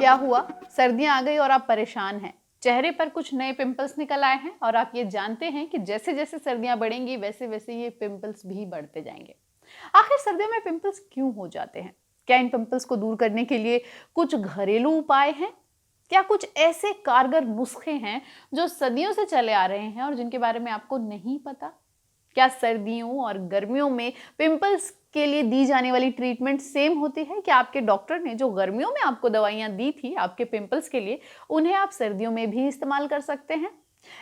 क्या हुआ? सर्दियां आ गई और आप परेशान हैं। चेहरे पर कुछ नए पिंपल्स निकल आए हैं और आप ये जानते हैं कि जैसे जैसे सर्दियां बढ़ेंगी वैसे वैसे ये पिंपल्स भी बढ़ते जाएंगे। आखिर सर्दियों में पिंपल्स क्यों हो जाते हैं? क्या इन पिंपल्स को दूर करने के लिए कुछ घरेलू उपाय हैं? क्या कुछ ऐसे कारगर नुस्खे हैं जो सदियों से चले आ रहे हैं और जिनके बारे में आपको नहीं पता? क्या सर्दियों और गर्मियों में पिंपल्स के लिए दी जाने वाली ट्रीटमेंट सेम होती है? क्या आपके डॉक्टर ने जो गर्मियों में आपको दवाइयां दी थी आपके पिंपल्स के लिए, उन्हें आप सर्दियों में भी इस्तेमाल कर सकते हैं?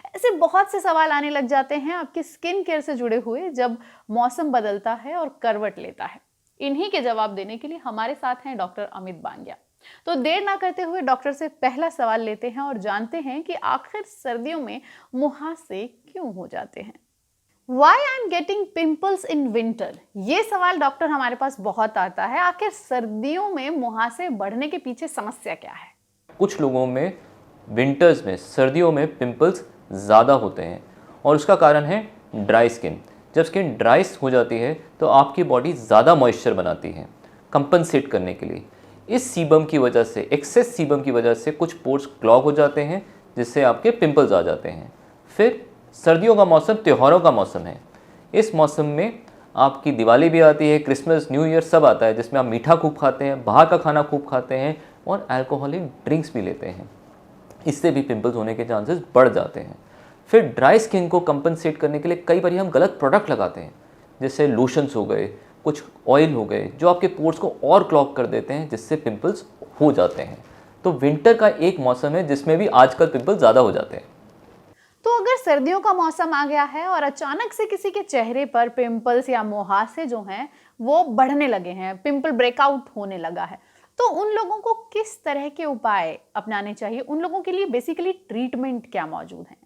ऐसे बहुत से सवाल आने लग जाते हैं आपकी स्किन केयर से जुड़े हुए जब मौसम बदलता है और करवट लेता है। इन्हीं के जवाब देने के लिए हमारे साथ हैं डॉक्टर अमित बांग्या। तो देर ना करते हुए डॉक्टर से पहला सवाल लेते हैं और जानते हैं कि आखिर सर्दियों में मुहासे क्यों हो जाते हैं। Why I'm getting pimples in winter? ये सवाल डॉक्टर हमारे पास बहुत आता है। आखिर सर्दियों में मुहासे बढ़ने के पीछे समस्या क्या है? कुछ लोगों में विंटर्स में सर्दियों में पिंपल्स ज़्यादा होते हैं और उसका कारण है ड्राई स्किन। जब स्किन ड्राई हो जाती है तो आपकी बॉडी ज़्यादा मॉइस्चर बनाती है कंपनसेट करने के लिए। इस सीबम की वजह से, एक्सेस सीबम की वजह से कुछ पोर्स क्लॉग हो जाते हैं जिससे आपके पिंपल्स आ जाते हैं। फिर सर्दियों का मौसम त्योहारों का मौसम है। इस मौसम में आपकी दिवाली भी आती है, क्रिसमस, न्यू ईयर सब आता है जिसमें आप मीठा खूब खाते हैं, बाहर का खाना खूब खाते हैं और अल्कोहलिक ड्रिंक्स भी लेते हैं। इससे भी पिंपल्स होने के चांसेस बढ़ जाते हैं। फिर ड्राई स्किन को कंपनसेट करने के लिए कई बार हम गलत प्रोडक्ट लगाते हैं, जैसे लोशंस हो गए, कुछ ऑयल हो गए जो आपके पोर्स को और क्लॉग कर देते हैं जिससे पिंपल्स हो जाते हैं। तो विंटर का एक मौसम है जिसमें भी आजकल पिंपल्स ज़्यादा हो जाते हैं। तो अगर सर्दियों का मौसम आ गया है और अचानक से किसी के चेहरे पर पिंपल्स या मुहासे जो हैं वो बढ़ने लगे हैं, पिंपल ब्रेकआउट होने लगा है, तो उन लोगों को किस तरह के उपाय अपनाने चाहिए? उन लोगों के लिए बेसिकली ट्रीटमेंट क्या मौजूद है?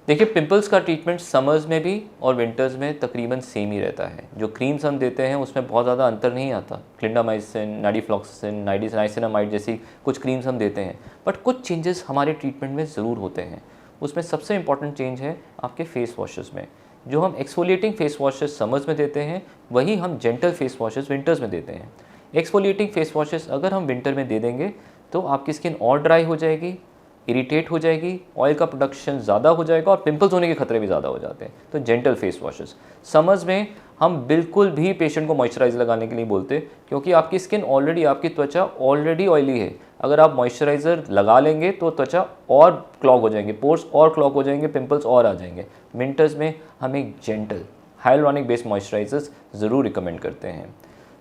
देखिए, पिंपल्स का ट्रीटमेंट समर्स में भी और विंटर्स में तकरीबन सेम ही रहता है। जो क्रीम्स हम देते हैं उसमें बहुत ज़्यादा अंतर नहीं आता। क्लिंडामाइसिन, नाइडिफ्लॉक्सासिन, नाइसिनामाइड जैसी कुछ क्रीम्स हम देते हैं, बट कुछ चेंजेस हमारे ट्रीटमेंट में ज़रूर होते हैं। उसमें सबसे इंपॉर्टेंट चेंज है आपके फेस वॉशेस में। जो हम एक्सफोलिएटिंग फेस वॉशेस समर्स में देते हैं वही हम जेंटल फेस वॉशेस विंटर्स में देते हैं। एक्सफोलिएटिंग फेस वॉशेस अगर हम विंटर में दे देंगे तो आपकी स्किन और ड्राई हो जाएगी, इरिटेट हो जाएगी, ऑयल का प्रोडक्शन ज़्यादा हो जाएगा और पिंपल्स होने के खतरे भी ज़्यादा हो जाते हैं। तो जेंटल फेस वॉशेस। समर्स में हम बिल्कुल भी पेशेंट को मॉइस्चराइज़र लगाने के लिए बोलते क्योंकि आपकी स्किन ऑलरेडी, आपकी त्वचा ऑलरेडी ऑयली है। अगर आप मॉइस्चराइज़र लगा लेंगे तो त्वचा और क्लॉग हो जाएंगे, पोर्स और क्लॉग हो जाएंगे, पिंपल्स और आ जाएंगे। विंटर्स में हम एक जेंटल हाइलुरोनिक बेस्ड मॉइस्चराइजर्स ज़रूर रिकमेंड करते हैं।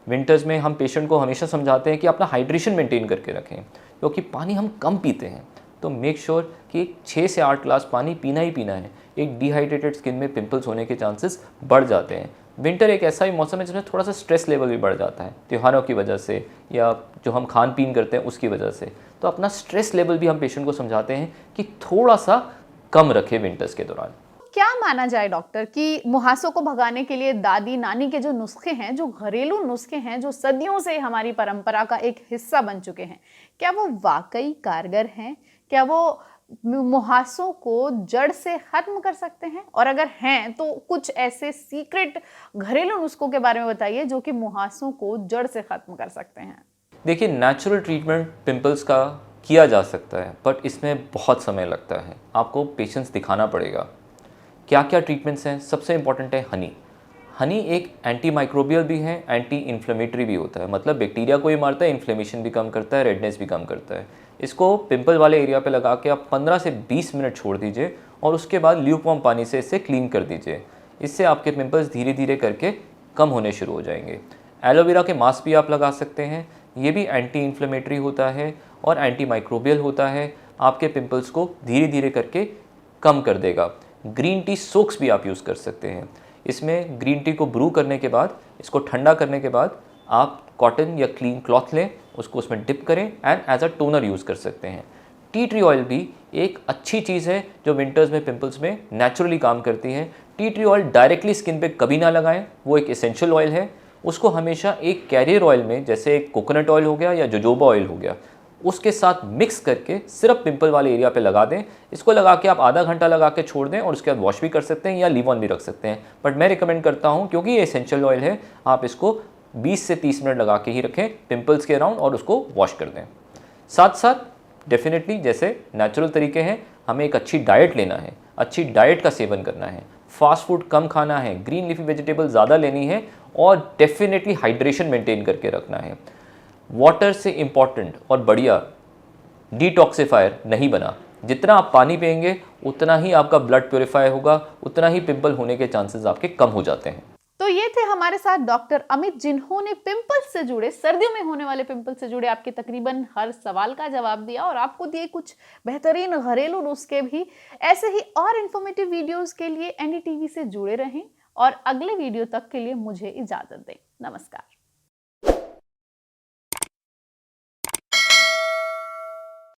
विंटर्स में हम पेशेंट को हमेशा समझाते हैं कि अपना हाइड्रेशन मेंटेन करके रखें क्योंकि पानी हम कम पीते हैं। तो मेक श्योर कि 6 से 8 ग्लास पानी पीना ही पीना है। एक डिहाइड्रेटेड स्किन में पिंपल्स होने के चांसेस बढ़ जाते हैं। विंटर एक ऐसा ही मौसम है जिसमें थोड़ा सा स्ट्रेस लेवल भी बढ़ जाता है त्योहारों की वजह से या जो हम खान पीन करते हैं उसकी वजह से। तो अपना स्ट्रेस लेवल भी हम पेशेंट को समझाते हैं कि थोड़ा सा कम रखें विंटर्स के दौरान। क्या माना जाए डॉक्टर कि मुहासों को भगाने के लिए दादी नानी के जो नुस्खे हैं, जो घरेलू नुस्खे हैं, जो सदियों से हमारी परंपरा का एक हिस्सा बन चुके हैं, क्या वो वाकई कारगर हैं? क्या वो मुहासों को जड़ से खत्म कर सकते हैं? और अगर हैं तो कुछ ऐसे सीक्रेट घरेलू नुस्खों के बारे में बताइए जो कि मुहासों को जड़ से खत्म कर सकते हैं। देखिए, नेचुरल ट्रीटमेंट पिंपल्स का किया जा सकता है बट इसमें बहुत समय लगता है। आपको पेशेंस दिखाना पड़ेगा। क्या क्या ट्रीटमेंट्स हैं? सबसे इंपॉर्टेंट है हनी। हनी एक एंटी माइक्रोबियल भी है, एंटी इन्फ्लेमेटरी भी होता है। मतलब बैक्टीरिया को ही मारता है, इन्फ्लेमेशन भी कम करता है, रेडनेस भी कम करता है। इसको पिंपल वाले एरिया पे लगा के आप 15 से 20 मिनट छोड़ दीजिए और उसके बाद ल्यूकवार्म पानी से इसे क्लीन कर दीजिए। इससे आपके पिंपल्स धीरे धीरे करके कम होने शुरू हो जाएंगे। एलोवेरा के मास्क भी आप लगा सकते हैं। ये भी एंटी इन्फ्लेमेटरी होता है और एंटी माइक्रोबियल होता है। आपके पिंपल्स को धीरे धीरे करके कम कर देगा। ग्रीन टी सोक्स भी आप यूज़ कर सकते हैं। इसमें ग्रीन टी को ब्रू करने के बाद, इसको ठंडा करने के बाद आप कॉटन या क्लीन क्लॉथ लें, उसको उसमें डिप करें and as a toner use कर सकते हैं। टी ट्री ऑयल भी एक अच्छी चीज़ है जो विंटर्स में पिंपल्स में नेचुरली काम करती है। Tea tree oil directly skin पे कभी ना लगाएं, वो एक एसेंशियल ऑयल है। उसको हमेशा एक कैरियर ऑयल में, जैसे कोकोनट ऑयल हो गया या जोजोबा ऑयल हो गया, उसके साथ मिक्स करके सिर्फ पिंपल वाले एरिया पे लगा दें। इसको लगा के आप आधा घंटा लगा के छोड़ दें और उसके बाद वॉश भी कर सकते हैं या लीव ऑन भी रख सकते हैं। बट मैं रिकमेंड करता हूं क्योंकि ये एसेंशियल ऑयल है, आप इसको 20 से 30 मिनट लगा के ही रखें पिंपल्स के अराउंड और उसको वॉश कर दें। साथ साथ डेफिनेटली जैसे नेचुरल तरीके हैं, हमें एक अच्छी डाइट लेना है, अच्छी डाइट का सेवन करना है, फास्ट फूड कम खाना है, ग्रीन लीफी वेजिटेबल ज़्यादा लेनी है और डेफिनेटली हाइड्रेशन मेंटेन करके रखना है। वाटर से इम्पॉर्टेंट और बढ़िया डिटॉक्सिफायर नहीं बना। जितना आप पानी पिएंगे उतना ही आपका ब्लड प्योरीफाई होगा, उतना ही पिंपल होने के चांसेस आपके कम हो जाते हैं। तो ये थे हमारे साथ डॉक्टर अमित, जिन्होंने पिंपल्स से जुड़े, सर्दियों में होने वाले पिंपल्स से जुड़े आपके तकरीबन हर सवाल का जवाब दिया और आपको दिए कुछ बेहतरीन घरेलू नुस्खे भी। ऐसे ही और इन्फॉर्मेटिव वीडियोस के लिए एनडीटीवी से जुड़े रहें और अगले वीडियो तक के लिए मुझे इजाजत दें। नमस्कार।